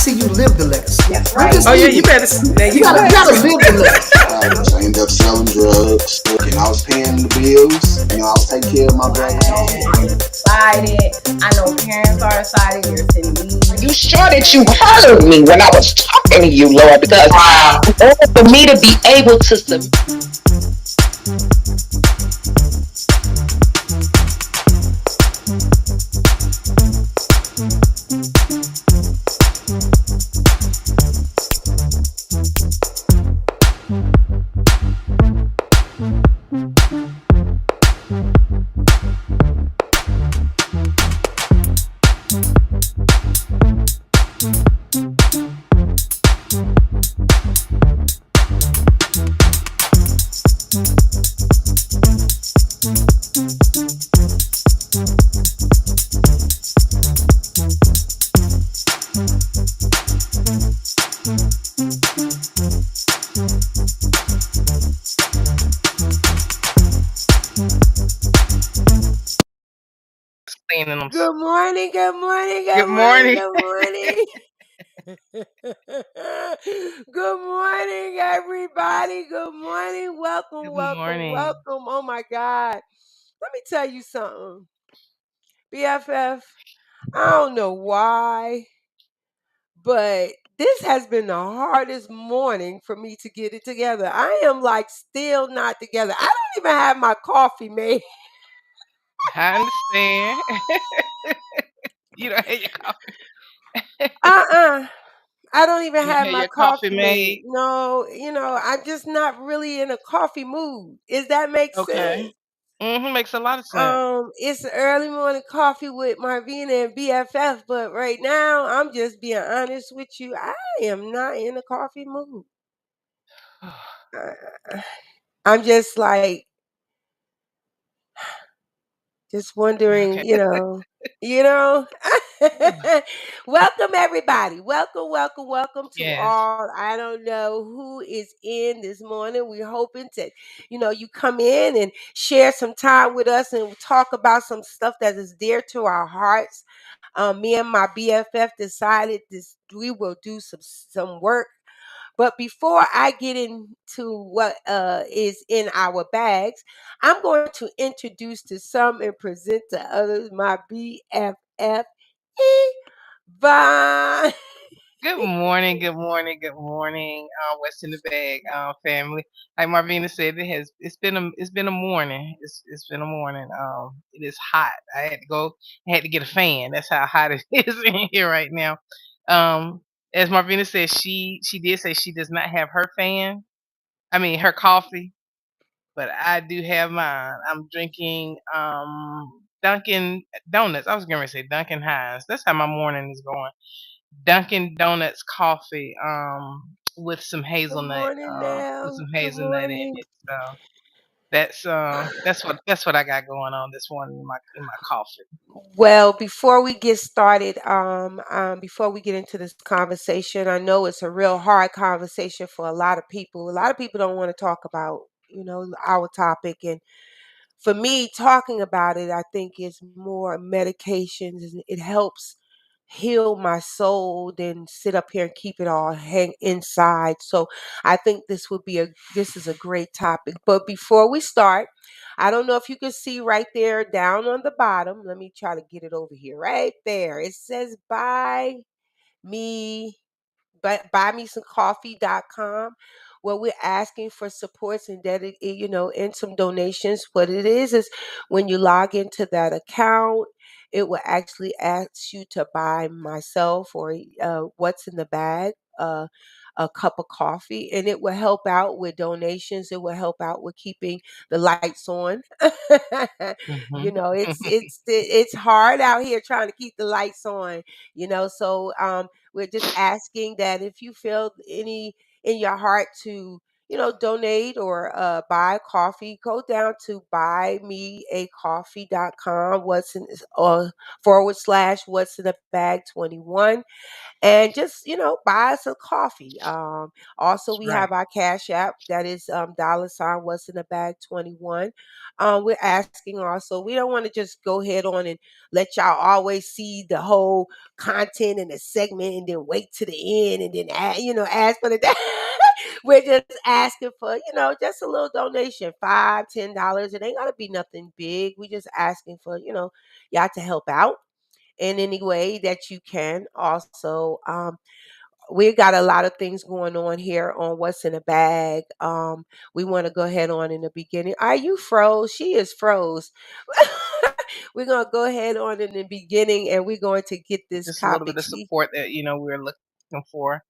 see you live the legacy. That's right. Oh yeah, you better. You gotta live the legacy. So I ended up selling drugs, and I was paying the bills. You know, I was taking care of my brother. Decided. I know parents are decided. You're sending me. Are you sure that you heard me when I was talking to you, Lord? Because in order for me to be able to cleaning them. Good morning, good morning, Good morning. good morning. Good morning, everybody. Good morning. Welcome, Good welcome, morning. welcome. Oh my God. Let me tell you something. BFF, I don't know why, but this has been the hardest morning for me to get it together. I am like still not together. I don't even have my coffee made. I understand. You don't have your coffee. I don't even You don't have have my your coffee coffee made. made. No, I'm just not really in a coffee mood. Does that make sense? Okay. Makes a lot of sense. It's early morning coffee with Marvina and BFF, but right now I'm just being honest with you. I am not in a coffee mood. Uh, I'm just like just wondering, Okay. you know. Welcome everybody. Welcome, welcome, welcome to Yes. all. I don't know who is in this morning. We're hoping to, you come in and share some time with us and talk about some stuff that is dear to our hearts. Me and my BFF decided this we will do some work, but before I get into what is in our bags, I'm going to introduce to some and present to others my BFF, Yvonne. Good morning. Good morning. Good morning. What's in the bag, family? Like Marvina said, it's been a morning. It's been a morning. It is hot. I had to get a fan. That's how hot it is in here right now. Um, as Marvina said, she did say she does not have her fan. I mean her coffee, but I do have mine. I'm drinking Dunkin' Donuts. I was going to say Dunkin' Hines. That's how my morning is going. Dunkin' Donuts coffee with some Good hazelnut morning now. Good in morning. it. So that's what I got going on this morning in my coffee. Well, before we get started, before we get into this conversation, I know it's a real hard conversation for a lot of people. A lot of people don't want to talk about, our topic. And for me, talking about it, I think it's more medications and it helps heal my soul than sit up here and keep it all hang inside. So I think this is a great topic. But before we start, I don't know if you can see right there down on the bottom. Let me try to get it over here. Right there. It says me buymesomecoffee.com, where we're asking for supports and and some donations. What it is when you log into that account, it will actually ask you to buy myself or what's in the bag, a cup of coffee, and it will help out with donations. It will help out with keeping the lights on. Hmm. It's hard out here trying to keep the lights on. So we're just asking that if you feel any in your heart to, donate or buy coffee, go down to buymeacoffee.com, / what's in the bag 21, and just buy us a coffee. Also, That's we right. have our cash app, that is $ what's in the bag 21. We're asking also, we don't want to just go ahead on and let y'all always see the whole content and the segment and then wait to the end and then ask for the we're just asking for just a little donation, $5 $10. It ain't gotta be nothing big. We just asking for y'all to help out in any way that you can. Also, we got a lot of things going on here on What's in the Bag. We want to go ahead on in the beginning. Are you froze? She is froze. We're gonna go ahead on in the beginning, and we're going to get this Just a little topic. bit of support that we're looking for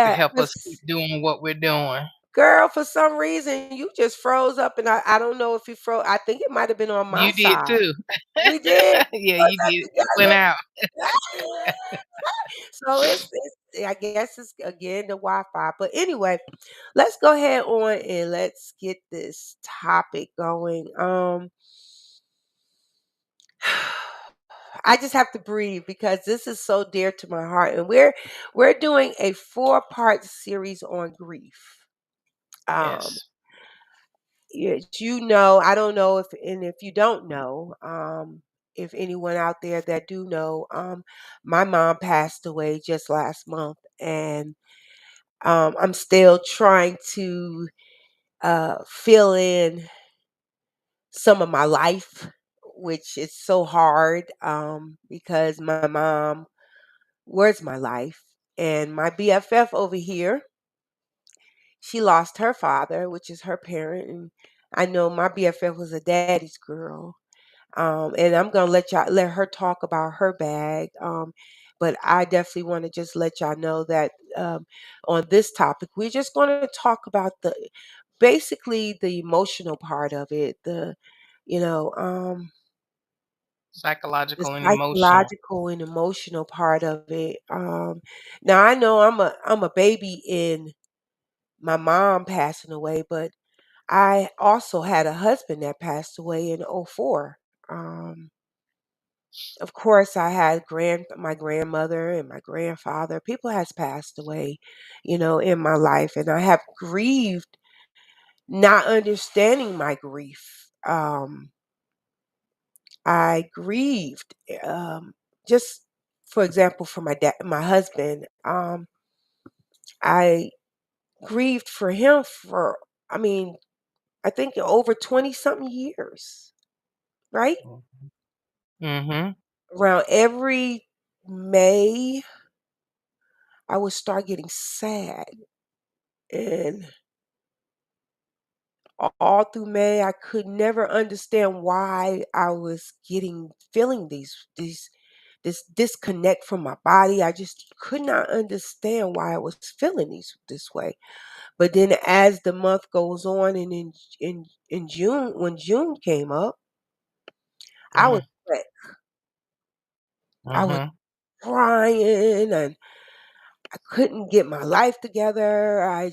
to Yeah, help us keep doing what we're doing. girl, for some reason you just froze up, and I don't know if you froze. I think it might have been on my You did side. too. We did. Yeah, Put you that did. It went together. out. So it's I guess it's again the Wi-Fi. But anyway, let's go ahead on and let's get this topic going. I just have to breathe because this is so dear to my heart, and we're doing a 4-part series on grief. Um, Yes. yes, I don't know if you don't know, if anyone out there that do know, my mom passed away just last month, and I'm still trying to fill in some of my life, which is so hard, because my mom was my life. And my BFF over here, she lost her father, which is her parent. And I know my BFF was a daddy's girl. And I'm gonna let her talk about her bag. But I definitely want to just let y'all know that on this topic, we're just going to talk about basically the emotional part of it, you know, um, the Psychological and emotional. psychological and emotional part of it. Now I know I'm a baby in my mom passing away, but I also had a husband that passed away in '04. Um, of course, I had my grandmother and my grandfather. People has passed away, in my life, and I have grieved, not understanding my grief. I grieved, just for example, for my husband. I grieved for him for, I mean, I think over 20 something years, right? Mm-hmm. Around every May, I would start getting sad. And all through May, I could never understand why I was feeling this disconnect from my body. I just could not understand why I was feeling this way. But then as the month goes on, and in June, when June came up, I was Mm-hmm. wrecked. I was Mm-hmm. crying, and I couldn't get my life together.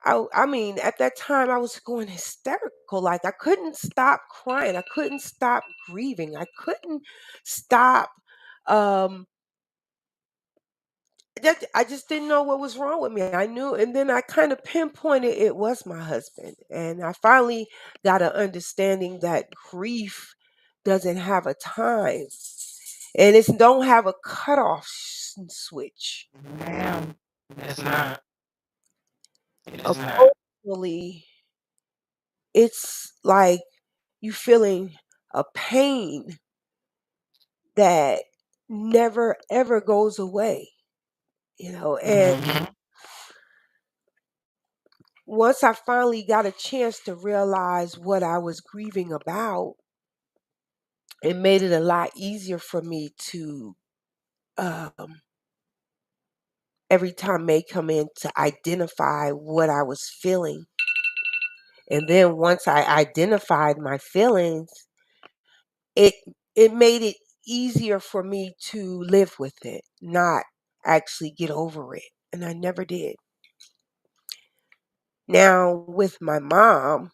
I mean, at that time, I was going hysterical. Like, I couldn't stop crying. I couldn't stop grieving. I couldn't stop. Um, I just didn't know what was wrong with me. I knew, and then I kind of pinpointed it was my husband. And I finally got an understanding that grief doesn't have a time, and it don't have a cutoff switch. Damn. It's not. It is not. Emotionally, it's like you feeling a pain that never ever goes away, and Mm-hmm. once I finally got a chance to realize what I was grieving about, it made it a lot easier for me to, um, every time May come in, to identify what I was feeling. And then once I identified my feelings, it it made it easier for me to live with it, not actually get over it. And I never did. Now with my mom,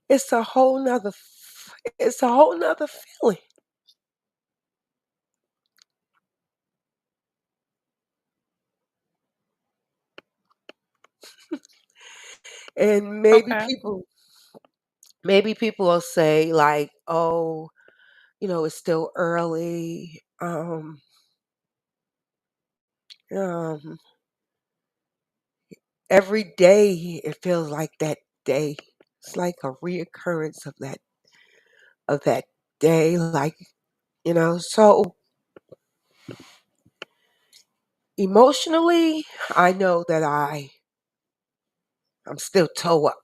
it's a whole nother it's a whole nother feeling. And Okay. maybe people will say like, "Oh, it's still early." Um every day it feels like that day. It's like a reoccurrence of that day, like, so emotionally, I know that I'm still toe up.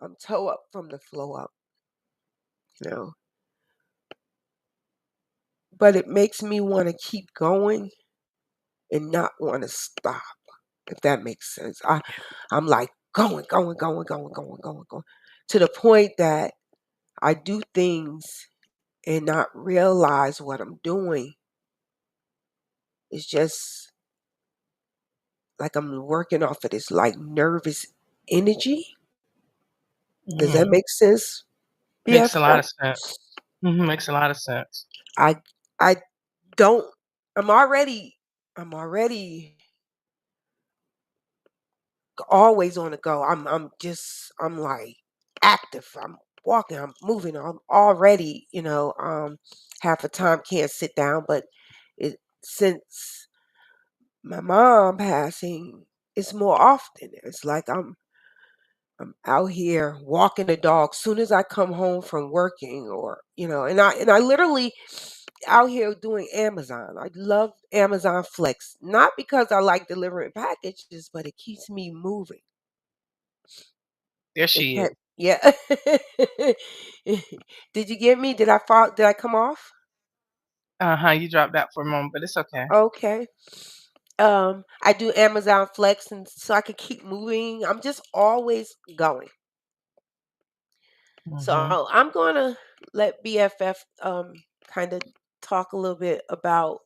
I'm toe up from the flow up, you know. But it makes me want to keep going and not want to stop, if that makes sense. I'm like going, going, going, going, going, going, going, to the point that I do things and not realize what I'm doing. It's just like I'm working off of this like nervous energy. Does that Hmm. make sense, Makes a lot BFF? of sense. Makes a lot of sense. I I don't. I'm already. I'm already always on the go. I'm like active. I'm walking, I'm moving, I'm already, half the time can't sit down, but since my mom passing, it's more often. It's like I'm out here walking the dog soon as I come home from working, or and I literally out here doing Amazon. I love Amazon Flex, not because I like delivering packages, but it keeps me moving. There It she is. kept, yeah. Did you get me? Did I fall? Did I come off? You dropped out for a moment, but it's okay. Okay. I do Amazon Flex, and so I can keep moving. I'm just always going. Hmm. So I'm gonna let BFF kind of talk a little bit about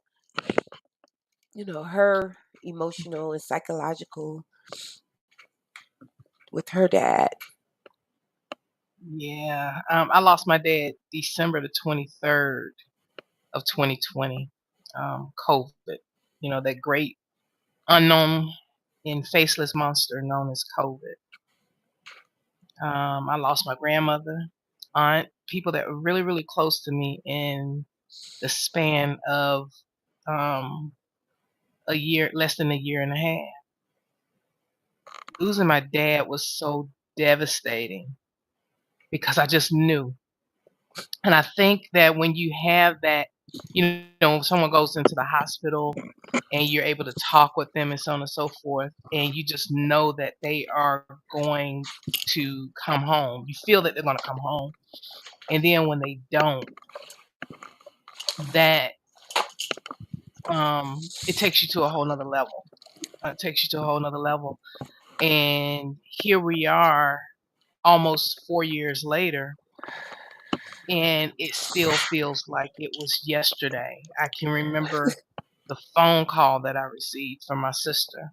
her emotional and psychological with her dad. Yeah. I lost my dad December the 23rd of 2020. COVID. That great unknown and faceless monster known as COVID. I lost my grandmother, aunt, people that were really, really close to me in the span of um, a year, less than a year and a half. Losing my dad was so devastating because I just knew. And I think that when you have that, someone goes into the hospital and you're able to talk with them and so on and so forth, and you just know that they are going to come home. You feel that they're going to come home. And then when they don't, that it takes you to a whole nother level. It takes you to a whole nother level. And here we are almost 4 years later, and it still feels like it was yesterday. I can remember the phone call that I received from my sister.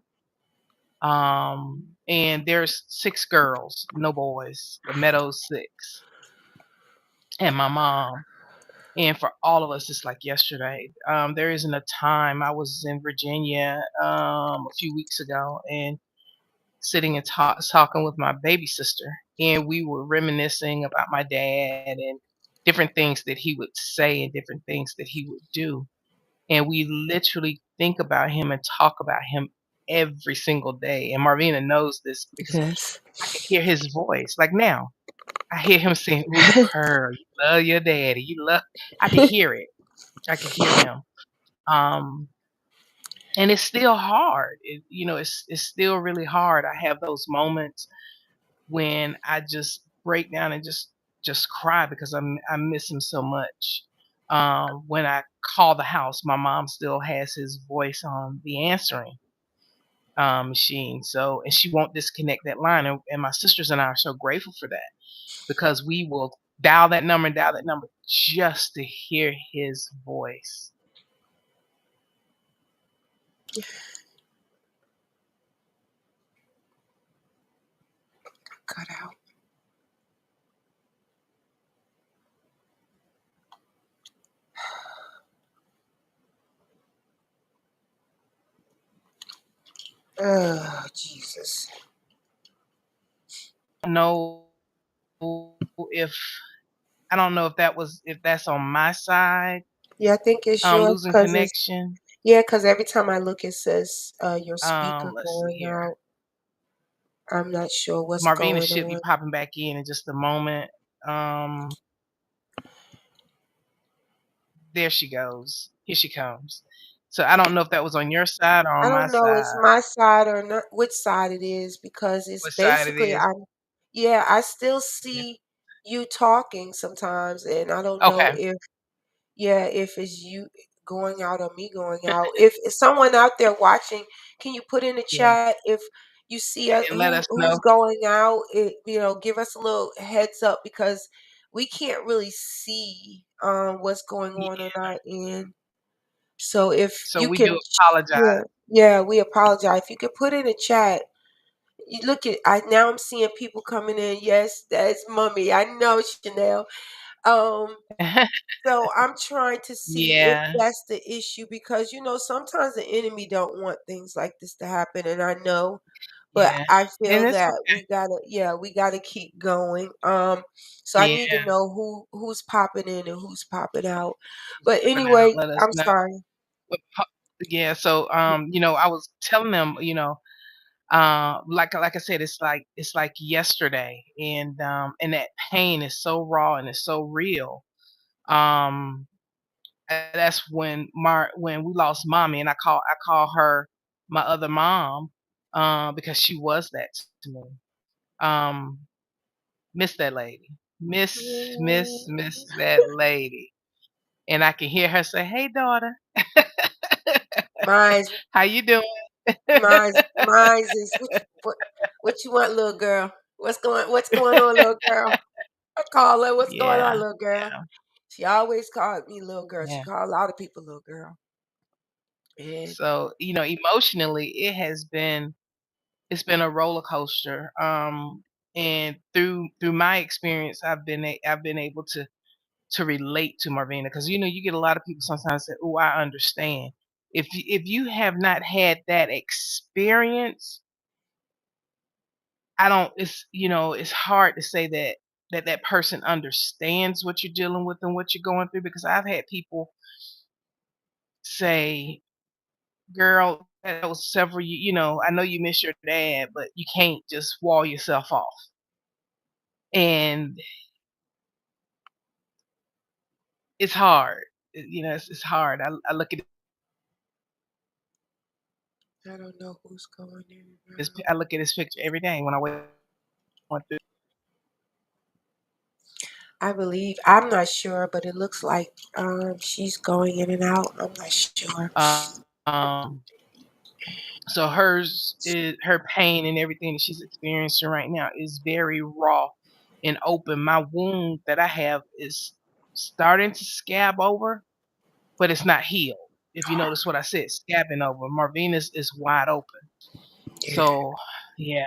And there's 6 girls, no boys, the Meadows 6, and my mom. And for all of us, it's like yesterday. There isn't a time. I was in Virginia a few weeks ago, and sitting and talking with my baby sister, and we were reminiscing about my dad and different things that he would say and different things that he would do. And we literally think about him and talk about him every single day. And Marvina knows this because Yes. I could hear his voice. Like now, I hear him saying, "Oh, you purr, you love your daddy, you love." I could hear it. I could hear him. Um, and it's still hard. It's still really hard. I have those moments when I just break down and just cry because I miss him so much. When I call the house, my mom still has his voice on the answering machine. So, and she won't disconnect that line. And my sisters and I are so grateful for that because we will dial that number and dial that number just to hear his voice. Cut out. Oh, Jesus. Know if I don't know if that's on my side, Yeah, I think it's yours losing because it's, connection. yeah, because every time I look, it says your speaker Let's see going here. out. I'm not sure what's Marvina going should be on. popping back in just a moment. There she goes. Here she comes. So I don't know if that was on your side or I on my don't know it's side. my side or not, which side it is, because it's What side it basically is? yeah, I still Yeah. see you talking sometimes, and I don't know Okay. if, yeah, if it's you going out or me going out. If someone out there watching, can you put in the Yeah. chat if you see And let us who's know. going out? Give us a little heads up because we can't really see what's going on Yeah. our end. So if So you we can, do apologize. yeah, we apologize. If you could put in the chat, you look at, now I'm seeing people coming in. Yes, that's Mummy. I know, Chanel. Um, so I'm trying to see if Yeah. that's the issue because sometimes the enemy don't want things like this to happen, and I know, but Yeah. I And feel it's that okay. we gotta keep going. So I Yeah. need to know who's popping in and who's popping out. Who's But popping out? anyway, Let us I'm know. sorry. But yeah, so I was telling them, like I said, it's like yesterday, and that pain is so raw and it's so real. Um, that's when we lost mommy, and I call her my other mom, because she was that to me. Um, miss that lady, miss that lady, and I can hear her say, "Hey, daughter, Mine's how you doing?" mine's is what you want, little girl? What's going on, little girl? I call her, what's going on, Yeah, little girl? yeah, She always called me little girl. She yeah. called a lot of people little girl. And So, emotionally, it's been a roller coaster. And through my experience, I've been able to relate to Marvina, because you get a lot of people sometimes say, "Oh, I understand." If you have not had that experience, I don't. It's hard to say that person understands what you're dealing with and what you're going through, because I've had people say, "Girl, that was several I know you miss your dad, but you can't just wall yourself off." And it's hard. It's hard. I look at I don't know who's going in and this out. I look at this picture every day when I went through. I believe, I'm not sure, but it looks like she's going in and out. I'm not sure. Um, so her pain and everything that she's experiencing right now is very raw and open. My wound that I have is starting to scab over, but it's not healed. If you notice what I said, scabbing over. Marvina's is wide open. Yeah. So, yeah,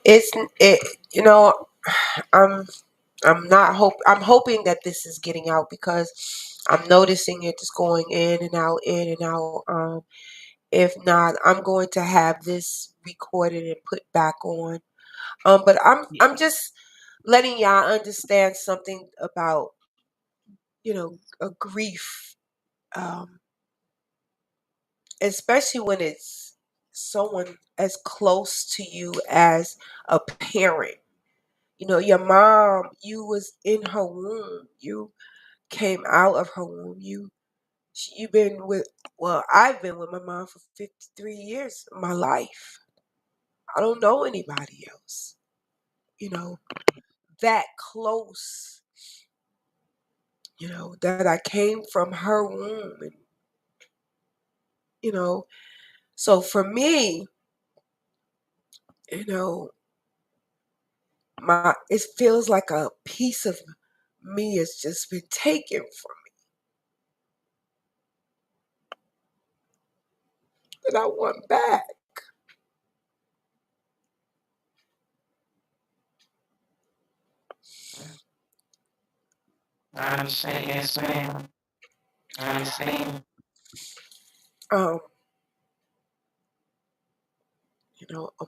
It's it you know, I'm I'm hoping that this is getting out because I'm noticing it's going in and out, in and out. If not, I'm going to have this recorded and put back on. But I'm yeah, just letting y'all understand something about, a grief. Um, Especially when it's someone as close to you as a parent. Your mom, you was in her womb. You came out of her womb. You've been with, well, I've been with my mom for 53 years of my life. I don't know anybody else, you know, that close, that I came from her womb. And, you know, so for me, you know, it feels like a piece of me has just been taken from me that I want back. I understand, yes, ma'am. I understand. Um,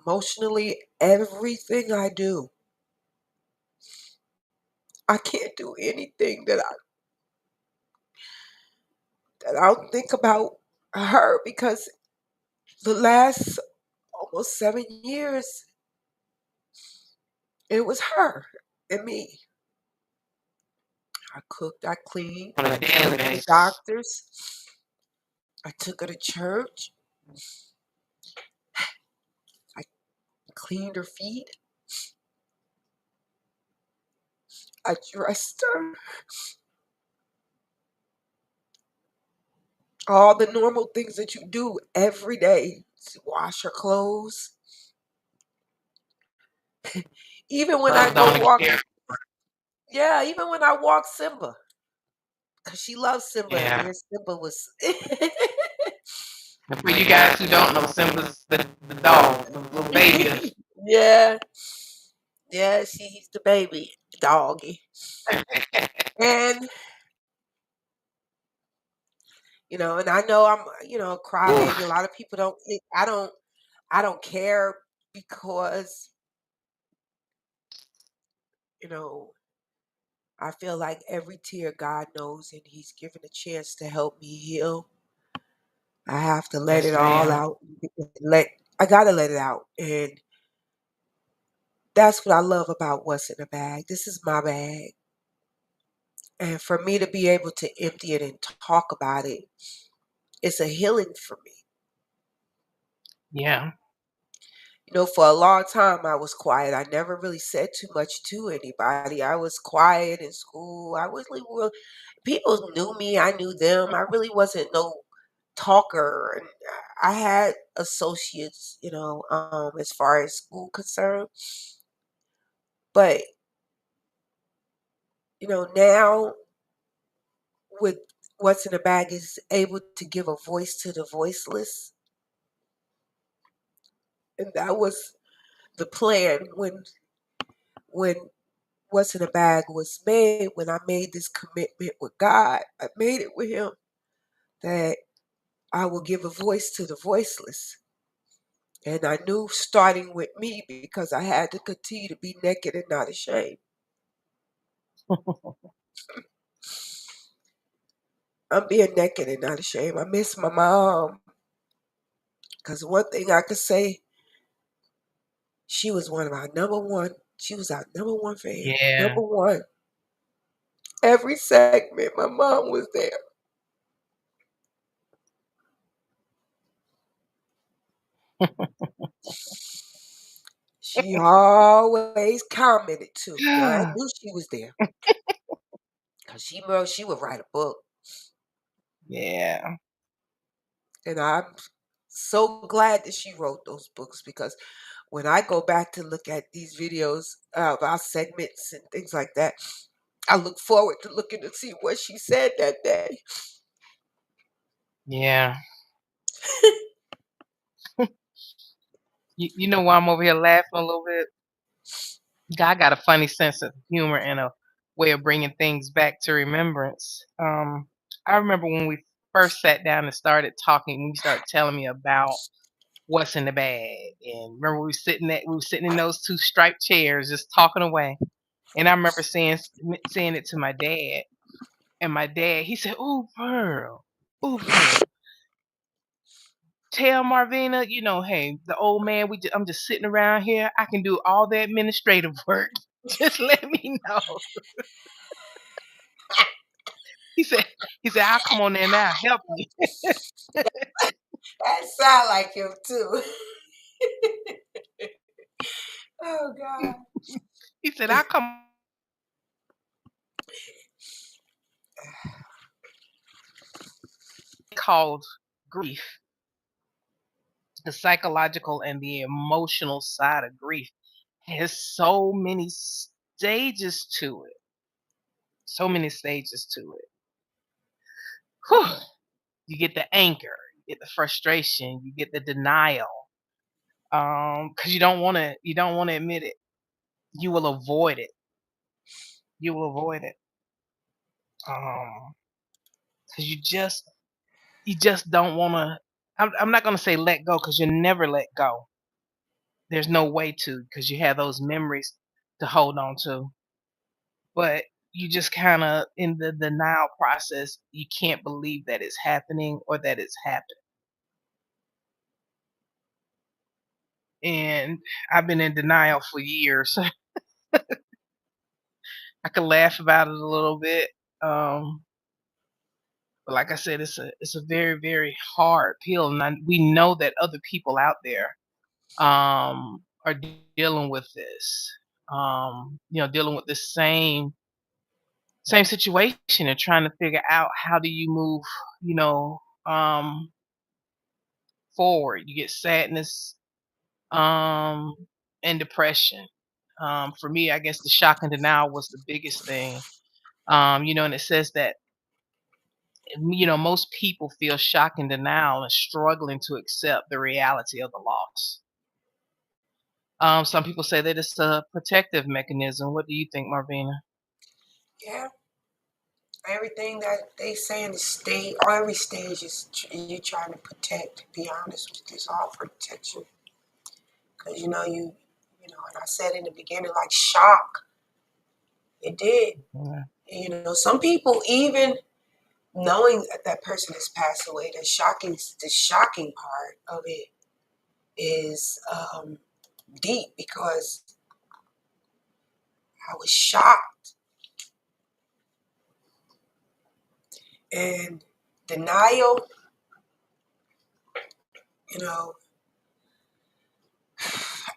Emotionally, everything I do, I can't do anything that I don't think about her, because the last almost 7 years, it was her and me. I cooked, I cleaned, On a I daily took her to basis. doctors, I took her to church, I cleaned her feet, I dressed her, all the normal things that you do every day. Wash her clothes. Even when I go Don't walk, care. yeah, even when I walk Simba, because she loves Simba, and Yeah. here Simba was. And for you guys who don't know, Simba's the dog, the little baby. Yeah, yeah, she's the baby doggy. And and I know I'm, a crybaby. A Oof. lot of people don't think I don't care, because, you know, I feel like every tear God knows, and He's given a chance to help me heal. I have to let Yes, it all ma'am. out. I gotta let it out. And that's what I love about what's in the bag. This is my bag. And for me to be able to empty it and talk about it, it's a healing for me. Yeah. For a long time I was quiet. I never really said too much to anybody. I was quiet in school. I was like, well, people knew me. I knew them. I really wasn't no talker. And I had associates, as far as school concerned. But, now with what's in the bag is able to give a voice to the voiceless. And that was the plan when what's in the bag was made, when I made this commitment with God. I made it with Him that I will give a voice to the voiceless. And I knew starting with me, because I had to continue to be naked and not ashamed. I'm being naked and not ashamed. I miss my mom, because one thing I could say, she was one of our number one. She was our number one fan. Yeah. Number one. Every segment, my mom was there. She always commented too. Now I knew she was there, because she would write a book, Yeah. and I'm so glad that she wrote those books, because when I go back to look at these videos of our segments and things like that, I look forward to looking to see what she said that day. Yeah. You know why I'm over here laughing a little bit? God got a funny sense of humor and a way of bringing things back to remembrance. I remember when we first sat down and started talking, when you started telling me about what's in the bag, and remember we were sitting in those two striped chairs just talking away, and I remember saying it to my dad, and my dad he said, "Ooh, Pearl, tell Marvina, hey, the old man, I'm just sitting around here. I can do all the administrative work. Just let me know." He said, I'll come on there now, help you. That sound like him too. Oh God. He said, I'll come. Called grief, the psychological and the emotional side of grief has so many stages to it. So many stages to it. Whew. You get the anger, you get the frustration, you get the denial. Because you don't want to admit it. You will avoid it. You will avoid it. Because you just don't want to. I'm not gonna say let go, because you never let go. There's no way to, because you have those memories to hold on to. But you just kind of, in the denial process, you can't believe that it's happening or that it's happened. And I've been in denial for years. I could laugh about it a little bit. But like I said, it's a very, very hard pill, and we know that other people out there are dealing with this. Dealing with the same situation and trying to figure out how do you move, you know, forward. You get sadness, and depression. For me, I guess the shock and denial was the biggest thing. And it says that most people feel shock and denial and struggling to accept the reality of the loss. Some people say that it's a protective mechanism. What do you think, Marvina? Yeah. Everything that they say in the state, or every stage is you trying to protect. To be honest with you, it's all protection. Because and I said in the beginning, like shock, it did. Yeah. Some people, even knowing that person has passed away, the shocking part of it is deep, because I was shocked. And denial,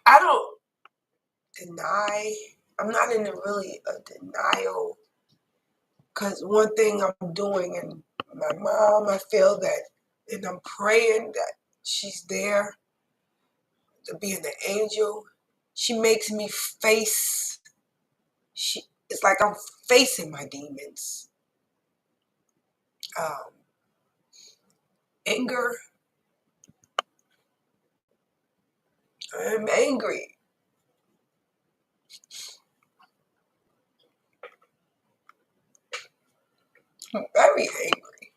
I don't deny. I'm not in really a denial, because one thing I'm doing, and my mom, I feel that, and I'm praying that she's there to be an angel. She makes me face. It's like I'm facing my demons. Anger. I'm angry. I'm very angry.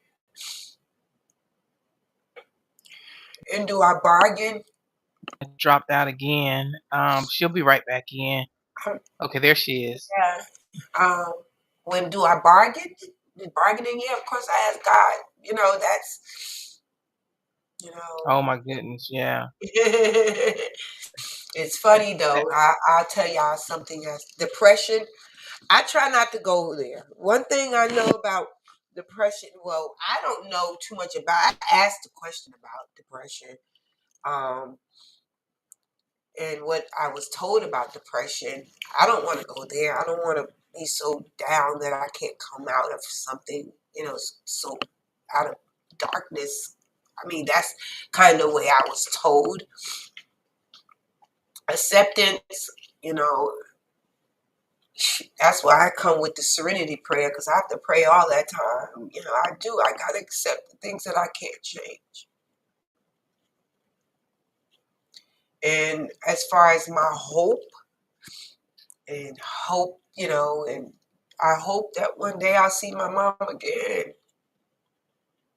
And do I bargain? Dropped out again. She'll be right back in. Okay, there she is. Yeah. When do I bargain? Bargaining? Yeah, of course I ask God. That's. Oh my goodness, yeah. It's funny though. I'll tell y'all something else. Depression. I try not to go there. One thing I know about depression, well, I don't know too much about. I asked a question about depression, and what I was told about depression. I don't want to go there. I don't want to be so down that I can't come out of something, so out of darkness. I mean, that's kind of the way I was told. Acceptance, that's why I come with the serenity prayer, because I have to pray all that time. I do. I got to accept the things that I can't change. And as far as my hope, and I hope that one day I'll see my mom again.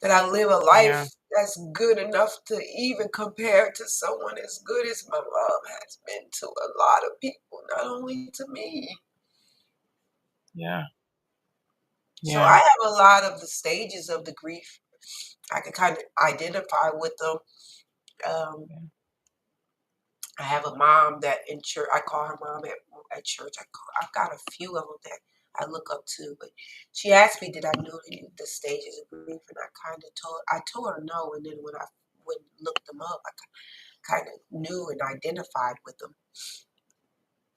That I live a life that's good enough to even compare to someone as good as my mom has been to a lot of people, not only to me. Yeah. So I have a lot of the stages of the grief. I can kind of identify with them. I have a mom that in church, I call her mom at church. I've got a few of them that I look up to, but she asked me, did I know the stages of grief? And I told her no. And then when I went and looked them up, I kind of knew and identified with them.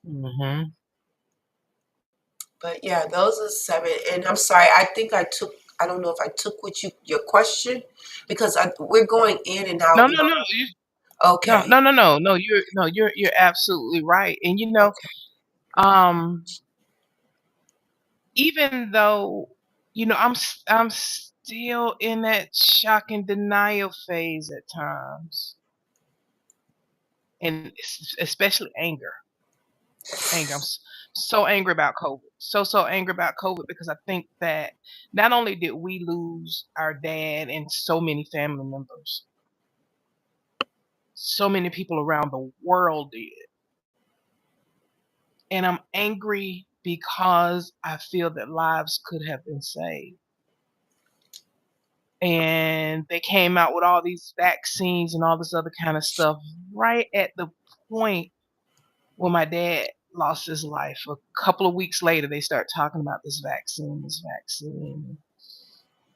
Mm-hmm. But yeah, those are 7. And I'm sorry, I don't know if I took your question, because we're going in and out. No. No, Okay. no, no, no, no. You're absolutely right. And Okay. um, even though I'm still in that shock and denial phase at times, and especially anger. Anger. So angry about COVID. So angry about COVID because I think that not only did we lose our dad and so many family members, so many people around the world did. And I'm angry because I feel that lives could have been saved. And they came out with all these vaccines and all this other kind of stuff right at the point when my dad lost his life. A couple of weeks later, they start talking about this vaccine, this vaccine.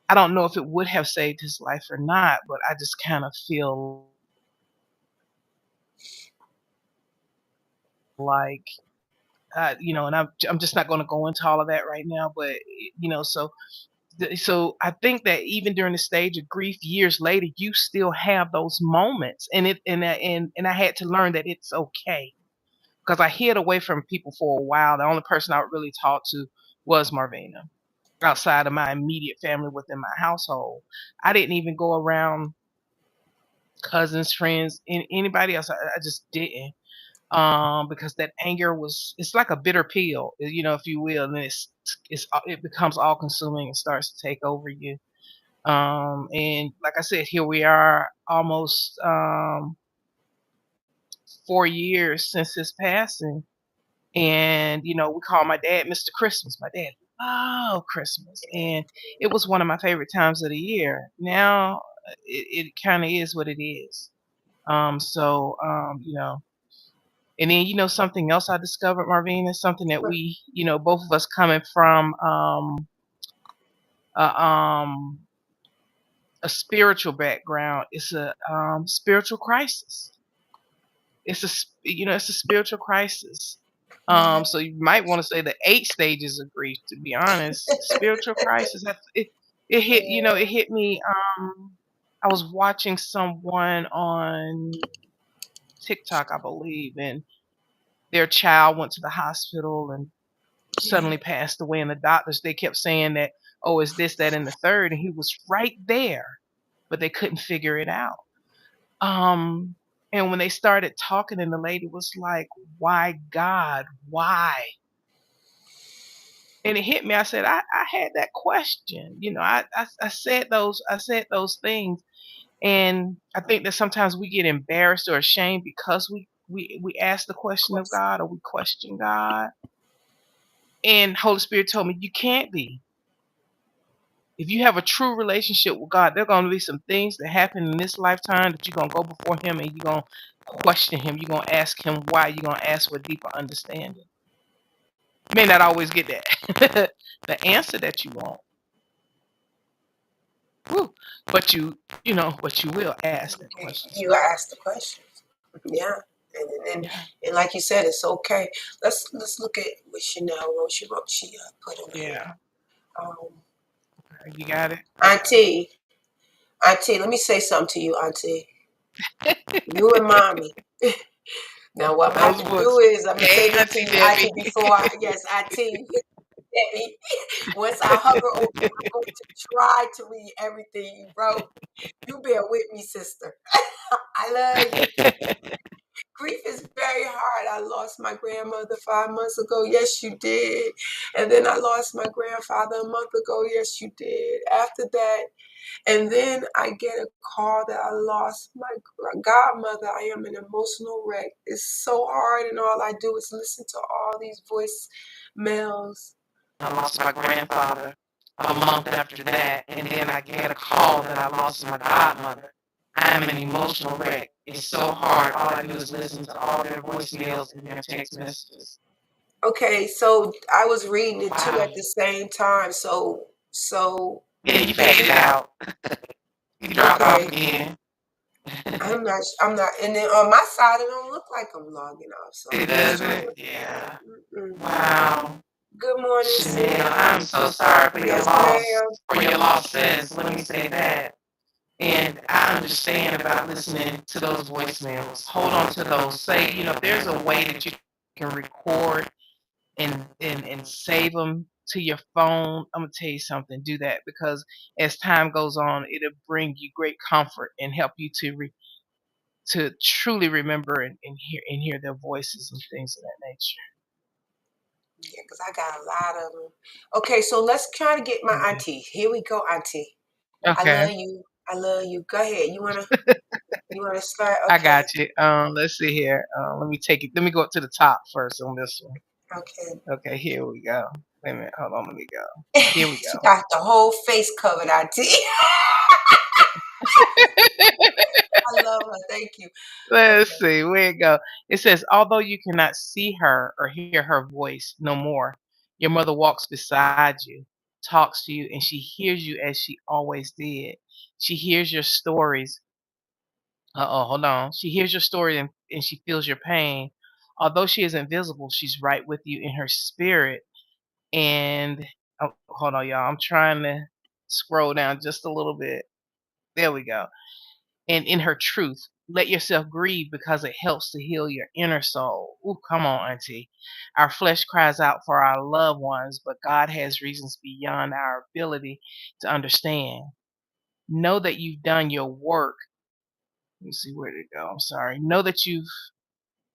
I don't know if it would have saved his life or not, but I just kind of feel like, and I'm just not going to go into all of that right now, but so I think that even during the stage of grief, years later, you still have those moments, and I had to learn that it's okay because I hid away from people for a while. The only person I really talked to was Marvina, outside of my immediate family within my household. I didn't even go around cousins, friends, anybody else. I just didn't. Because that anger it's like a bitter pill, if you will, and it becomes all consuming and starts to take over you. And like I said, here we are almost 4 years since his passing. And, we call my dad Mr. Christmas. My dad loved Christmas. And it was one of my favorite times of the year. Now it kind of is what it is. And then, something else I discovered, Marvina, something that we, both of us coming from uh, um, a spiritual background, it's a spiritual crisis. It's a spiritual crisis. So you might want to say the 8 stages of grief. To be honest, spiritual crisis. It hit. It hit me. I was watching someone on TikTok, I believe, and their child went to the hospital and suddenly passed away. And the doctors, they kept saying that, oh, it's this, that, and the third, and he was right there, but they couldn't figure it out. And when they started talking, and the lady was like, "Why, God? Why?" And it hit me. I said, I had that question. I said those things, and I think that sometimes we get embarrassed or ashamed because we ask the question of God, or we question God. And Holy Spirit told me you can't be. If you have a true relationship with God, there are going to be some things that happen in this lifetime that you're going to go before Him and you're going to question Him. You're going to ask Him why. You're going to ask for a deeper understanding. You may not always get that the answer that you want. Woo. But you will ask that question. You ask the questions. Yeah. And like you said, it's okay. Let's look at what Chanel wrote. She put in here. You got it. Auntie, let me say something to you, Auntie. You and Mommy. Now what I'm about to do is I'm gonna say this to you, Auntie, before Auntie. Once I hover over, I'm going to try to read everything you wrote. You bear with me, sister. I love you. Grief is very hard. I lost my grandmother 5 months ago. Yes, you did. And then I lost my grandfather a month ago. Yes, you did. After that, and then I get a call that I lost my godmother. I am an emotional wreck. It's so hard, and all I do is listen to all these voicemails. I lost my grandfather a month after that, and then I get a call that I lost my godmother. I am an emotional wreck. It's so hard. All I do is listen to all their voicemails and their text messages. Okay, so I was reading it too at the same time. So yeah, you faded out. You dropped off again. I'm not, and then on my side, it don't look like I'm logging off. So it doesn't. Yeah. Wow. Good morning, Chanel. I'm so sorry for your loss. Ma'am. For your losses. Let me say that. And I understand about listening to those voicemails. Hold on to those. Say, if there's a way that you can record and save them to your phone, I'm gonna tell you something. Do that, because as time goes on, it'll bring you great comfort and help you to truly remember and hear their voices and things of that nature. Yeah, because I got a lot of them. Okay, so let's try to get my Yeah. auntie. Here we go, auntie. I Okay, love you. I love you. Go ahead. You wanna start? I Okay. got you. Let's see here. Let me take it. Let me go up to the top first on this one. Okay. Okay, here we go. Wait a minute. Hold on. Let me go. Here we She go. got the whole face covered, auntie. I love her. Thank you. Let's Okay. see. Where it go? It says, although you cannot see her or hear her voice no more, your mother walks beside you, talks to you, and she hears you as she always did. She hears your stories. Hold on. She hears your story and she feels your pain. Although she isn't visible, she's right with you in her spirit. And hold on, y'all. I'm trying to scroll down just a little bit. There we go. And in her truth, let yourself grieve because it helps to heal your inner soul. Ooh, come on, auntie. Our flesh cries out for our loved ones, but God has reasons beyond our ability to understand. Know that you've done your work. Let me see where to go. I'm sorry.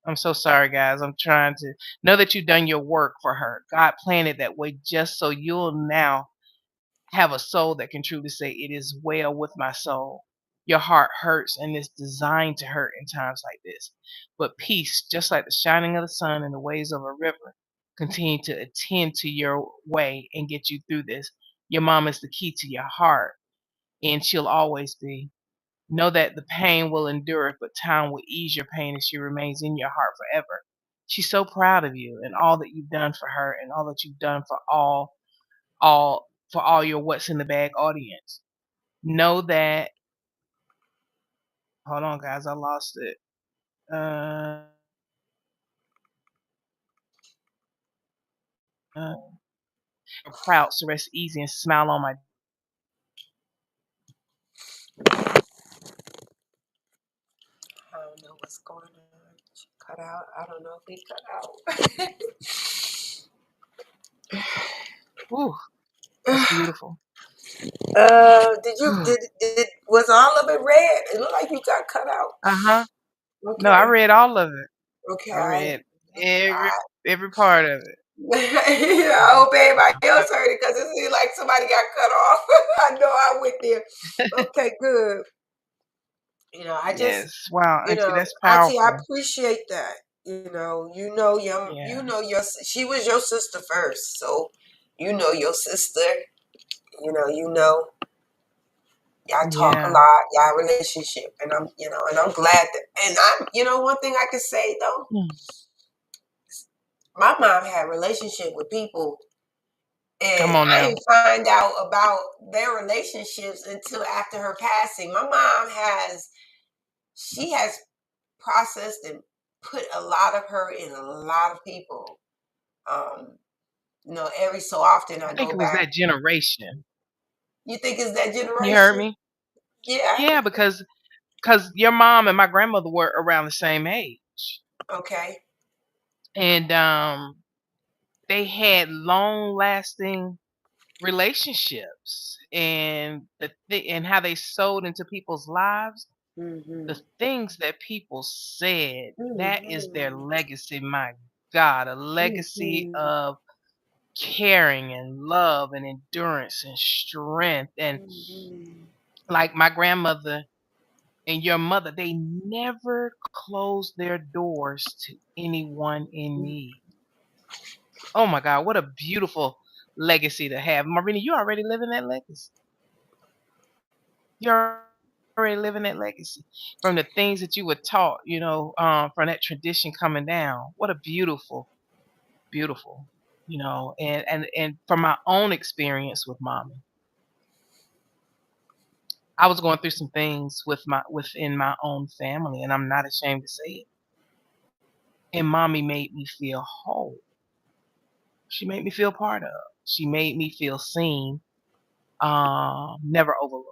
I'm so sorry, guys. I'm trying to know that you've done your work for her. God planned it that way just so you'll now have a soul that can truly say, it is well with my soul. Your heart hurts and is designed to hurt in times like this. But peace, just like the shining of the sun and the waves of a river, continue to attend to your way and get you through this. Your mom is the key to your heart, and she'll always be. Know that the pain will endure, but time will ease your pain and she remains in your heart forever. She's so proud of you and all that you've done for her and all that you've done for all your What's in the Bag audience. Know that, hold on, guys, I lost it. Proud, so rest easy and smile on my. I don't know what's going on. She cut out. I don't know if he cut out. Whew, that's beautiful. Did was all of it red? It looked like you got cut out. Uh-huh. No, I Okay. read all of it. Okay. I read every part of it. I hope everybody else heard it because it seemed like somebody got cut off. I know I went there. Okay, good. I just, Yes. Wow, auntie, that's Auntie, I powerful. appreciate that. Yeah. She was your sister first, so your sister. You know, y'all talk a Yeah. lot, y'all relationship, and I'm glad that, and one thing I can say though, Hmm. my mom had a relationship with people, and Come on I now. didn't find out about their relationships until after her passing. My mom she has processed and put a lot of her in a lot of people. Um, every so often I I think go it was back. that generation. You think it's that You heard generation? me? Yeah. Yeah, because your mom and my grandmother were around the same age. Okay. And they had long lasting relationships, and and how they sold into people's lives, Mm-hmm. the things that people said, that is their Mm-hmm. legacy. My God, a legacy Mm-hmm. of caring and love and endurance and strength. And Mm-hmm. like my grandmother and your mother, they never closed their doors to anyone in need. Oh my God, what a beautiful legacy to have. Marina, you already living that legacy. You're already living that legacy from the things that you were taught, from that tradition coming down. What a beautiful, and from my own experience with mommy, I was going through some things within my own family, and I'm not ashamed to say it. And mommy made me feel whole. She made me feel part of. She made me feel seen, never overlooked.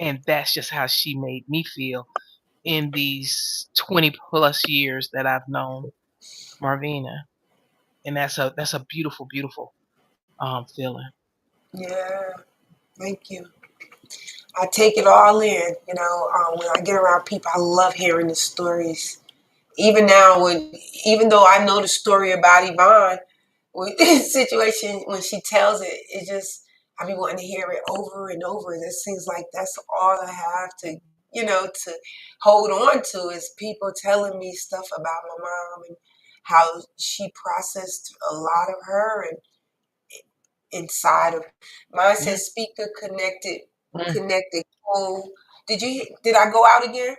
And that's just how she made me feel in these 20 plus years that I've known Marvina. And that's a beautiful, beautiful feeling. Yeah, thank you. I take it all in. When I get around people, I love hearing the stories. Even now, even though I know the story about Yvonne, with this situation, when she tells it, I be wanting to hear it over and over. And it seems like that's all I have to hold on to is people telling me stuff about my mom and how she processed a lot of her and inside of mine Yeah. says speaker connected, Mm. connected. Oh, did I go out again?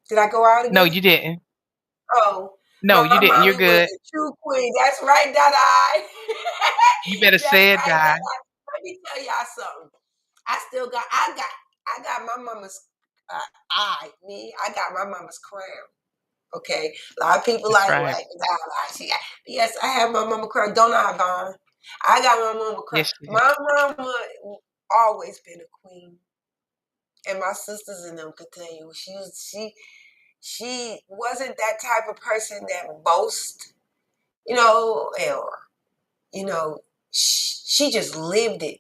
Did I go out No, again? you didn't. Oh, No, my you didn't. You're mommy was good. a true queen. That's right, Dada. You better That's say it, right, Di. Dada. Let me tell y'all something. I got my mama's, I got my mama's crown. Okay, a lot of people That's like, right. what? Yes, I have my mama crown. Don't I, Vaughn? I got my mama crown. Yes, you did. My mama always been a queen, and my sisters and them could tell you she wasn't that type of person that boast, or she just lived it.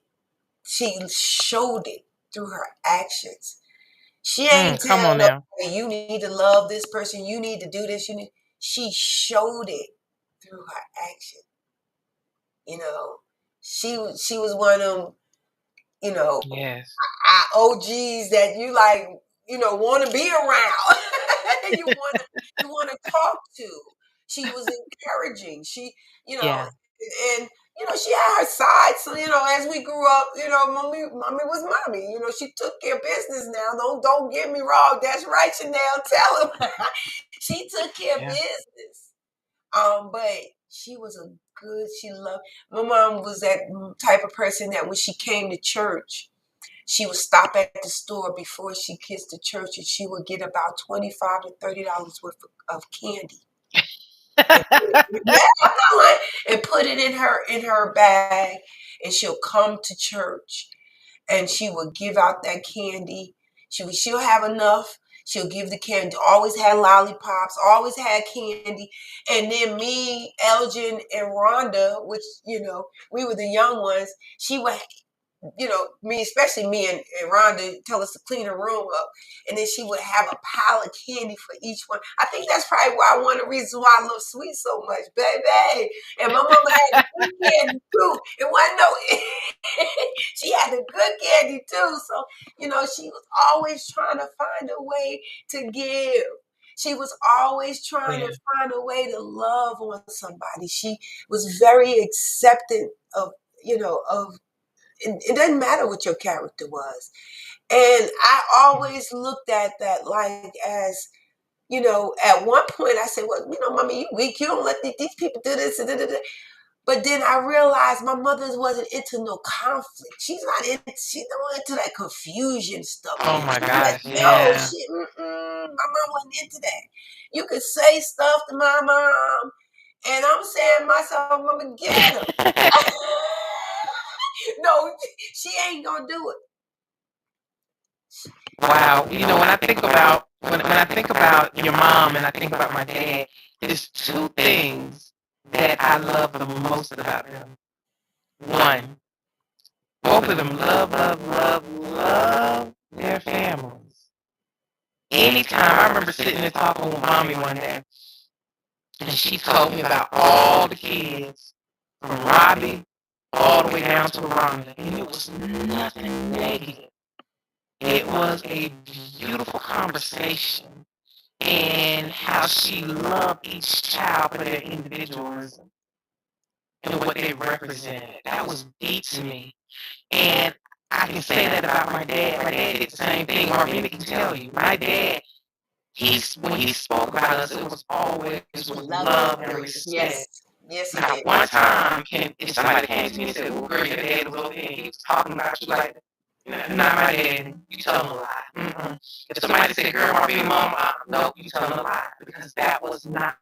She showed it through her actions. She ain't Come tell on now. nobody you need to love this person, you need to do this, she showed it through her action. You know, she was one of them, you know, Yes. OGs that you like, want to be around. you want to talk to. She was encouraging. Yeah. And she had her side. So as we grew up, mommy was mommy. She took care of business. Now, don't get me wrong. That's right, Chanel. Tell him she took care of Yeah. business. But she was she loved. My mom was that type of person that when she came to church, she would stop at the store before she kissed the church, and she would get about $25 to $30 worth of candy. And and put it in her bag, and she'll come to church, and she will give out that candy. She'll have enough. She'll give the candy. Always had lollipops. Always had candy. And then me, Elgin, and Rhonda, which we were the young ones. She would especially me and Rhonda tell us to clean the room up. And then she would have a pile of candy for each one. I think that's probably one of the reasons why I love sweets so much, baby. And my mama had good candy too. It wasn't no, she had the good candy too. So, she was always trying to find a way to give. She was always trying Yeah. to find a way to love on somebody. She was very accepting of it doesn't matter what your character was. And I always looked at that like as, at one point I said, well, mommy, you weak. You don't let these people do this. But then I realized my mother wasn't into no conflict. She's not into that confusion stuff. Oh my She said, gosh. no, Yeah. my mom wasn't into that. You could say stuff to my mom, and I'm saying to myself, mama, get her. No, she ain't gonna do it. Wow. When I think about when I think about your mom and I think about my dad, there's two things that I love the most about them. One, both of them love their families. Anytime I remember sitting and talking with mommy one day, and she told me about all the kids from Robbie all the way down to Rhonda, and it was nothing negative. It was a beautiful conversation and how she loved each child for their individualism and what they represented. That was deep to me. And I can say that about my dad. My dad did the same thing. Marvina can tell you. My dad, when he spoke about us, it was always with love and respect. Yes, he Not did. one time if somebody came to me and said, "Oh, girl, your dad was over here and he was talking about you like that," not my dad. You tell him a lie. Mm-mm. If somebody said, "Girl, Marvina, mom," no, you tell him a lie because that was not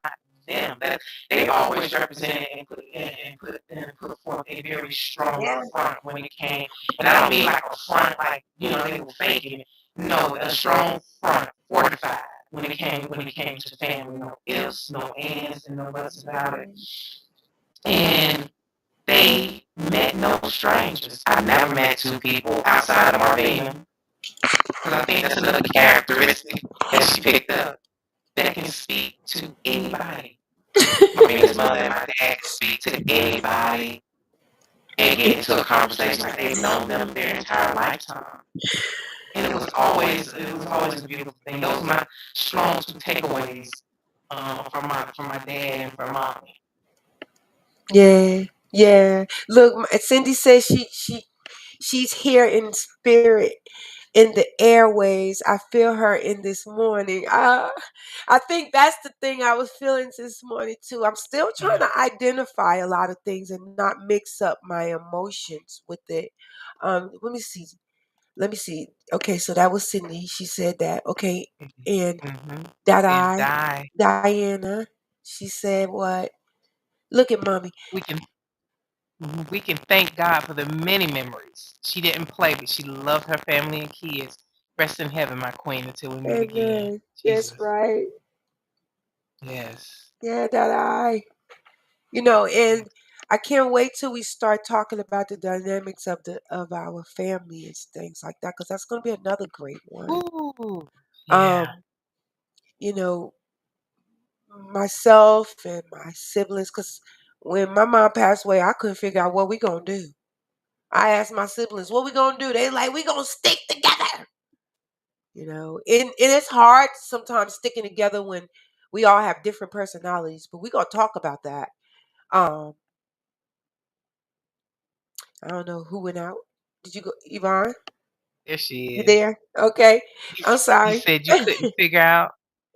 them. That they always represented and put forth a very strong Yeah. front when it came. And I don't mean like a front like they were faking it. No, a strong front, fortified when it came to family. No ifs, no ands, and no buts about it. And they met no strangers. I've never met two people outside of Marvina. Because I think that's another characteristic that she picked up that can speak to anybody. Marvina's mother and my dad can speak to anybody and get into a conversation like they've known them their entire lifetime. And it was always a beautiful thing. Those are my strong two takeaways from my dad and from mommy. Yeah, yeah. Look, Cindy says she's here in spirit, in the airways. I feel her in this morning. I think that's the thing I was feeling this morning too. I'm still trying Yeah. to identify a lot of things and not mix up my emotions with it. Let me see. Let me see. Okay, so that was Cindy. She said that. Okay, and Mm-hmm. that Die. Diana. She said what? Look at mommy. We can thank God for the many memories. She didn't play, but she loved her family and kids. Rest in heaven, my queen, until we meet again. Amen. That's Jesus. right. Yes. Yeah, that and I can't wait till we start talking about the dynamics of our family and things like that, because that's going to be another great one. Ooh. Um, Yeah. you know, myself and my siblings, because when my mom passed away, I couldn't figure out what we gonna do. I asked my siblings, what we gonna do? They like, we gonna stick together. And it's hard sometimes sticking together when we all have different personalities, but we're gonna talk about that. Um, I don't know who went out. Did you go, Yvonne? There she You is. there? Okay. I'm You sorry. said you couldn't figure out.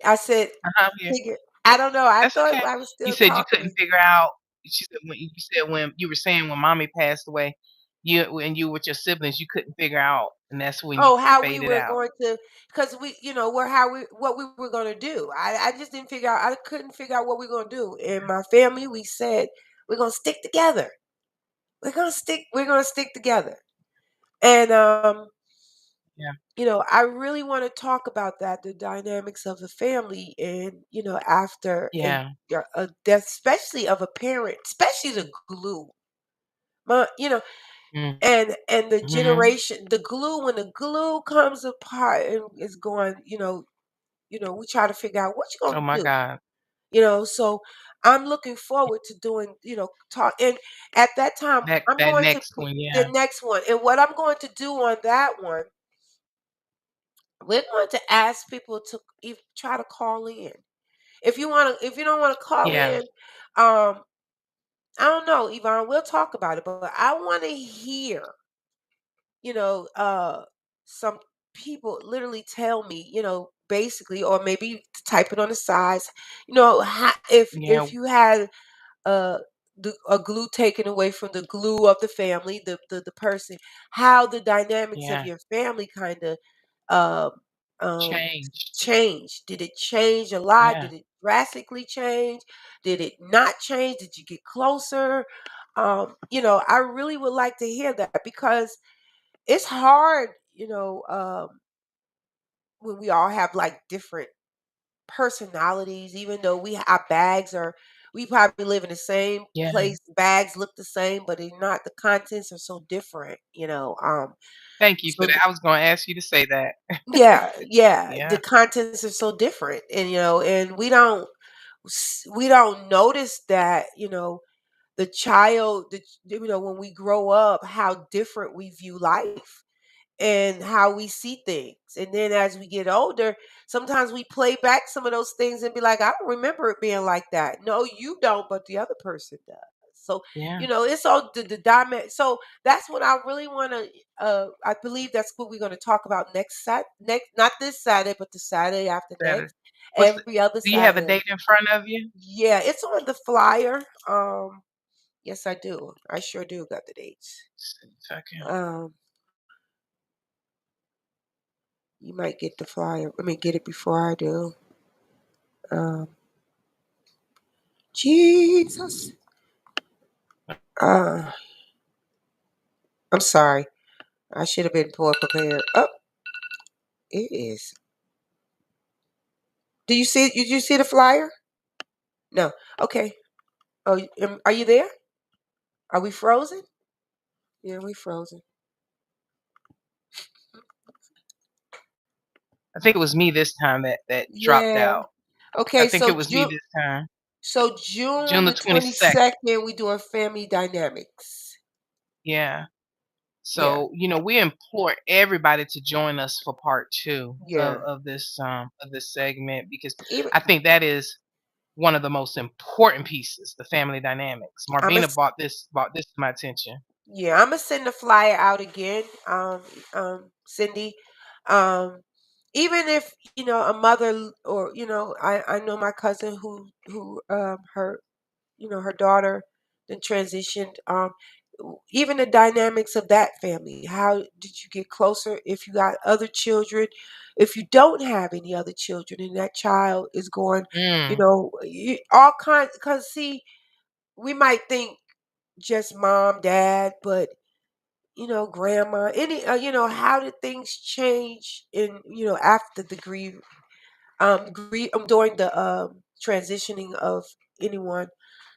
I said, I'm here. figure. I don't know. I That's thought okay. I was You still said you couldn't talking. figure out. You said when you were saying when mommy passed away, you with your siblings, you couldn't figure out, and that's when you Oh, how we faded were out. going to, because what we were going to do. I just didn't figure out. I couldn't figure out what we were going to do. In my family, we said we're going to stick together. We're going to stick together. And Yeah. I really want to talk about that, the dynamics of the family, and after Yeah. a death, especially of a parent, especially the glue. My, and the Mm-hmm. generation, the glue, when the glue comes apart and is going, we try to figure out what you Oh gonna my do. God. So I'm looking forward to doing, talk. And at that time, That I'm that going to next one. the Yeah. next one. And what I'm going to do on that one, we're going to ask people to try to call in. If you don't want to call Yeah. in, I don't know, Yvonne, we'll talk about it, but I want to hear, you know, uh, some people literally tell me, basically, or maybe type it on the sides, Yeah. if you had uh a glue taken away from the glue of the family, the person, how the dynamics of Yeah. your family kind of um um Changed. changed. Did it change a lot? Yeah. Did it drastically change? Did it not change? Did you get closer? I really would like to hear that, because it's hard, when we all have like different personalities, even though our bags are, we probably live in the same Yeah. place, bags look the same, but they're not, the contents are so different, Thank you for so that. I was going to ask you to say that. yeah, yeah, the Yeah. contents are so different, and and we don't notice that, the child, when we grow up, how different we view life and how we see things. And then as we get older, sometimes we play back some of those things and be like, I don't remember it being like that. No, you don't, but the other person does. So, Yeah. it's all the diamond. So that's what I really want to, I believe that's what we're going to talk about next, not this Saturday, but the Saturday after Saturday. next, What's the, every other do you have a Saturday. date in front of you? Yeah, it's on the flyer. Yes, I do. I sure do got the dates. Second. Um, you might get the flyer. I mean, get it before I do. Um, Jesus. I'm sorry. I should have been more prepared. Oh, it is. Do you see? Did you see the flyer? No. Okay. Oh, are you there? Are we frozen? Yeah, we frozen. I think it was me this time that dropped Yeah. out. I Okay. think it was me this time. So June June the the 22nd. 22nd, we doing family dynamics. Yeah. Yeah. So, we implore everybody to join us for part 2 Yeah. of this segment, because Even I think that is one of the most important pieces, the family dynamics. I'm a Marvina brought this to my attention. Yeah, I'm gonna send the flyer out again, Cindy. Um, Even if a mother, or I know my cousin who her daughter then transitioned. Even the dynamics of that family. How did you get closer? If you got other children, if you don't have any other children, and that child is going, Mm, all kinds. Because see, we might think just mom, dad, but grandma, any, how did things change in, after the during the transitioning of anyone.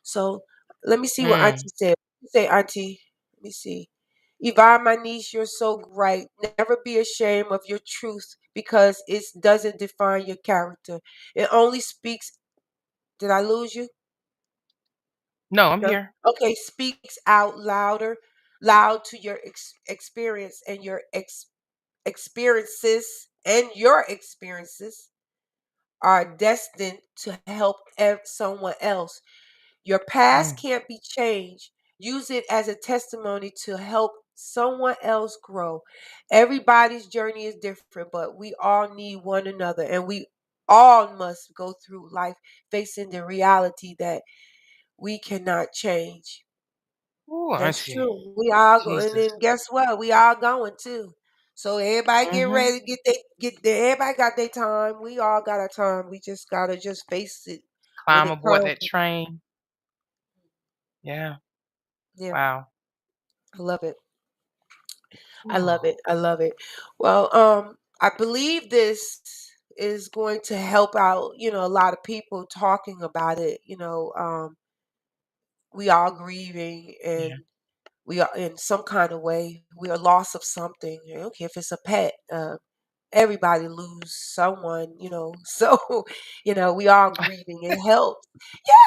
So let me see what mm. Auntie said. Say, Auntie, let me see. Yvonne, my niece, you're so right. Never be ashamed of your truth because it doesn't define your character. It only speaks. Did I lose you? No, I'm No. here. Okay, speaks out loud to your experience and your experiences, and your experiences are destined to help someone else. Your past Mm, can't be changed. Use it as a testimony to help someone else grow. Everybody's journey is different, but we all need one another, and we all must go through life facing the reality that we cannot change. ooh, That's auntie. true. We all going, and Jesus. then guess what? We all going too. So everybody get Hmm. ready, everybody got their time. We all got our time. We just gotta just face it when Climb it aboard comes. that train. Yeah. Yeah, Wow. I love it. I love Ooh, it. I love it. Well, I believe this is going to help out, a lot of people talking about it. We all grieving, and yeah. we are in some kind of way. We are loss of something. I don't care if it's a pet. Everybody lose someone, so we all grieving. It helps.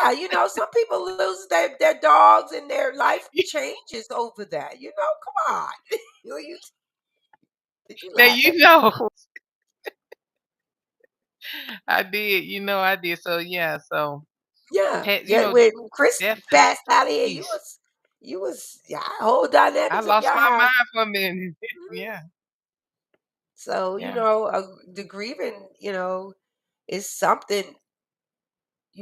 Yeah, some people lose their dogs, and their life changes over that. Come on. you did you Now laugh at me? I did. I did. So yeah. So Yeah, pet. yeah. When Chris Death has passed out of here, you peace. was you was yeah, whole I dynamics of lost your my house. mind for a minute. Mhm. Yeah. So Yeah. the grieving, is something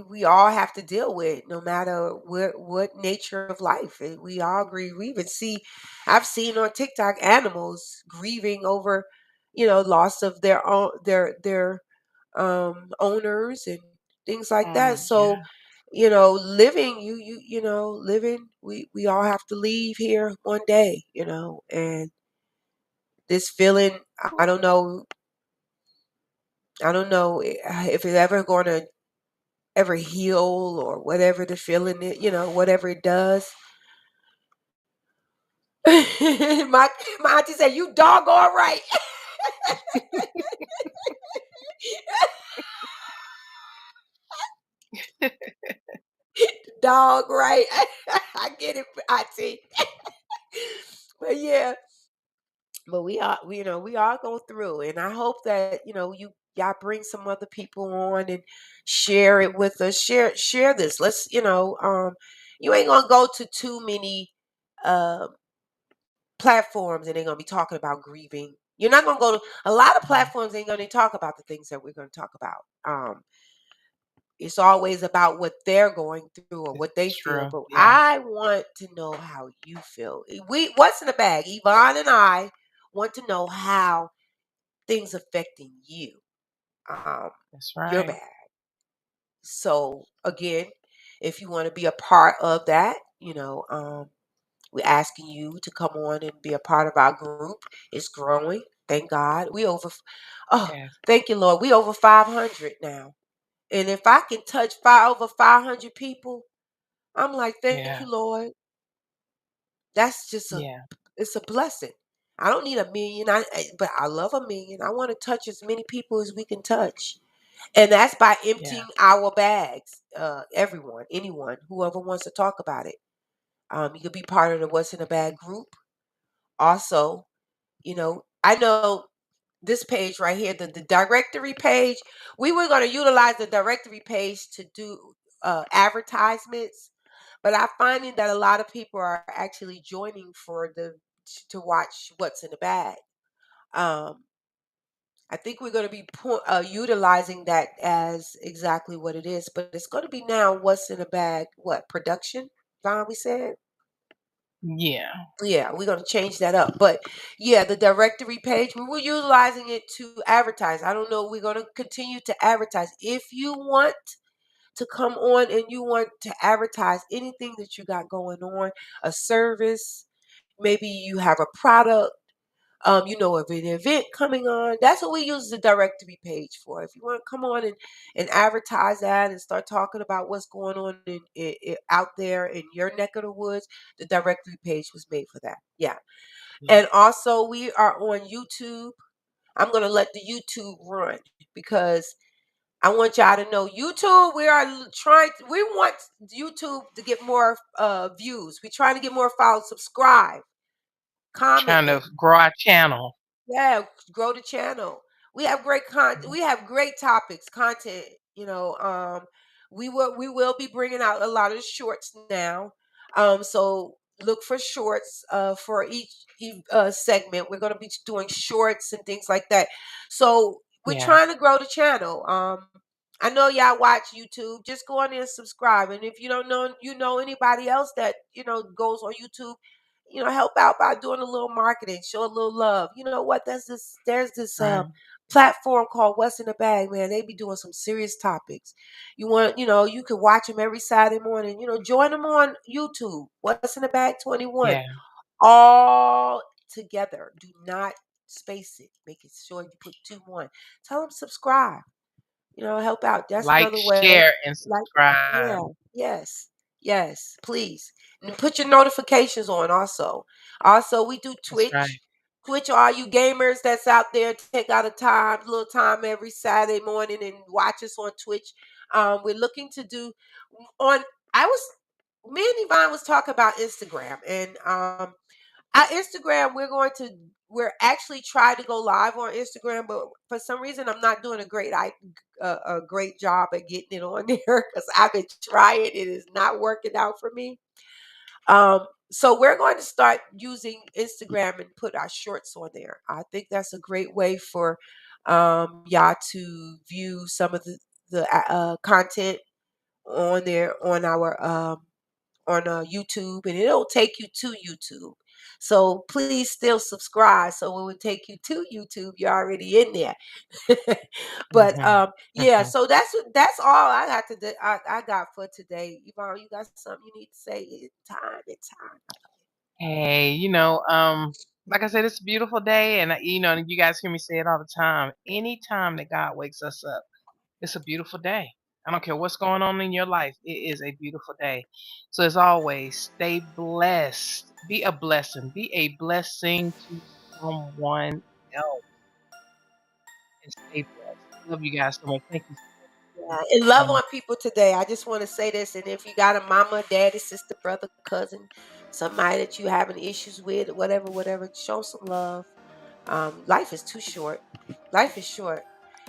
we all have to deal with, no matter what nature of life. We all grieve. We even I've seen on TikTok animals grieving over, loss of their own their owners and things like that. So, Yeah. living, living. We all have to leave here one day, and this feeling. I don't know. I don't know if it's ever going to ever heal, or whatever the feeling it, whatever it does. My auntie said, "You dog all right." Dog right. I get it, auntie. But yeah, but we all go through, and I hope that y'all bring some other people on and share it with us. Share this. Let's you ain't gonna go to too many uh platforms, and they're gonna be talking about grieving. You're not gonna go to a lot of Mhm. platforms. Ain't gonna talk about the things that we're gonna talk about. It's always about what they're going through or It's what they feel. true. But Yeah. I want to know how you feel. What's in the bag? Yvonne and I want to know how things affecting you. Um, That's your right. bag. So again, If you want to be a part of that, we're asking you to come on and be a part of our group. It's growing. Thank God. Yes. Thank you, Lord. We over 500 now. And if I can touch over 500 people, I'm like, thank Yeah. you, Lord. That's just Yeah. it's a blessing. I don't need a million, but I love a million. I want to touch as many people as we can touch. And that's by Yeah. emptying our bags. Everyone, anyone, whoever wants to talk about it. You could be part of the What's in a Bag group. Also, I know this page right here, the directory page, we were going to utilize the directory page to do advertisements, but I'm finding that a lot of people are actually joining to watch What's in the Bag. Um, I think we're going to be utilizing that as exactly what it is, but it's going to be now What's in a Bag, what, production, Don, we said? Yeah. Yeah, we're going to change that up. But yeah, the directory page, we were utilizing it to advertise. I don't know. We're going to continue to advertise. If you want to come on and you want to advertise anything that you got going on, a service, maybe you have a product, of an event coming on. That's what we use the directory page for. If you want to come on and advertise that and start talking about what's going on out there in your neck of the woods, the directory page was made for that. Yeah. Yeah. And also we are on YouTube. I'm going to let the YouTube run because I want y'all to know YouTube, we want YouTube to get more views. We're trying to get more followers, subscribe, comment. Trying to grow our channel. Yeah, grow the channel. We have great we have great topics, content, we will be bringing out a lot of shorts now. So look for shorts for each segment. We're going to be doing shorts and things like that. So we're Yeah. trying to grow the channel. I know y'all watch YouTube. Just go on there and subscribe. And if you don't know, anybody else that goes on YouTube, help out by doing a little marketing, show a little love. You know what? There's this Right. platform called What's in the Bag, man. They be doing some serious topics. You can watch them every Saturday morning. Join them on YouTube. What's in the Bag 21. Yeah. All together. Do not space it. Make it sure you put 2-1. Tell them subscribe. Help out. That's Like, another way. share, and Like, subscribe. yeah, yes, please. And put your notifications on also. Also, we do That's Twitch. right. Twitch, all you gamers that's out there, take out a little time every Saturday morning and watch us on Twitch. We're looking to do on. Me and Yvonne was talking about Instagram, and our Instagram, we're actually trying to go live on Instagram, but for some reason I'm not doing a great job at getting it on there because I've been trying. It is not working out for me. So we're going to start using Instagram and put our shorts on there. I think that's a great way for y'all to view some of the content on there on YouTube, and it'll take you to YouTube. So please still subscribe. So when we take you to YouTube, you're already in there. But Hmm. yeah, Hmm. so that's all I got I got for today. Yvonne, you got something you need to say? It's time. Hey, like I said, it's a beautiful day, and and you guys hear me say it all the time. Anytime that God wakes us up, it's a beautiful day. I don't care what's going on in your life. It is a beautiful day. So as always, stay blessed. Be a blessing. Be a blessing to someone else, and stay blessed. Love you guys so much. Thank you Yeah, and love so on much. people today. I just want to say this, and if you got a mama, daddy, sister, brother, cousin, somebody that you having issues with, whatever, show some love. Life is too short. Life is short.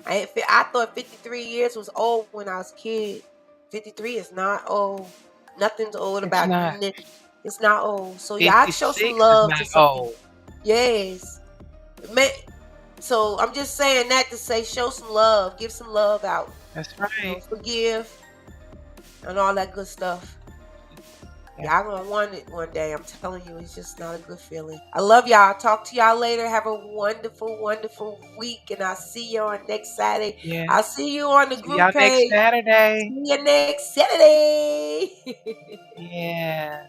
I thought 53 years was old when I was a kid. 53 is not old. Nothing's old It's about not. it's not old. So y'all show some 56 is love not to some people. old. Yes. Man, so I'm just saying that to say show some love, give some love out. That's right. Forgive and all that good stuff. Y'all gonna want it one day. I'm telling you, it's just not a good feeling. I love y'all. Talk to y'all later. Have a wonderful, wonderful week, and I'll see you on next Saturday. Yeah. I'll see you on the See group y'all next page. Saturday. See you next Saturday. Yeah.